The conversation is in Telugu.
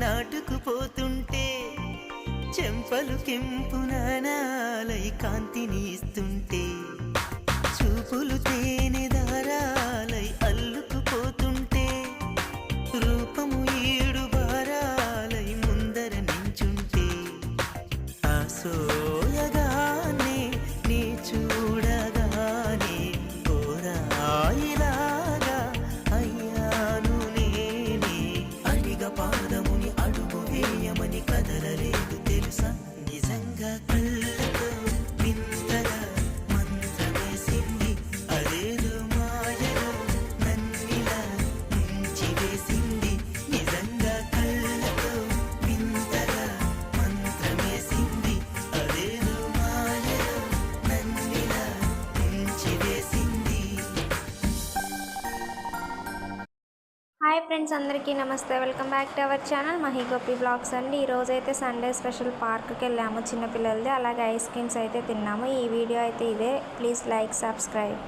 నాటుకుపోతుంటే చెంపలు కెంపు నానాలై కాంతిని ఇస్తుంటే చూపులు తేనె దారాలై అల్లుకుపోతుంటే రూపము ఈడు బారాలై ముందర నించుంటే ఆసోయగానే నీ చూడగానే కోరాయిలాగా అయ్యాను నేనే అడిగ పాదముని అడుగు వేయమని కదలలేదు తెలుసా నిజంగా కళ్ళతో వింతగా మంత్రమేసింది అదేదో మాయలో నన్నిలా ముంచివేసింది నిజంగా కళ్ళతో వింతగా మంత్రమేసింది అదేదో మాయలో నన్నిలా ముంచివేసింది. హాయ్ ఫ్రెండ్స్, అందరికీ నమస్తే. Welcome back to our channel Mahi Gopi blogs అండి. ఈరోజు అయితే సండే స్పెషల్ పార్క్కి వెళ్ళాము చిన్నపిల్లలది, అలాగే ఐస్ క్రీమ్స్ అయితే తిన్నాము. ఈ వీడియో అయితే ఇదే. Please like, subscribe.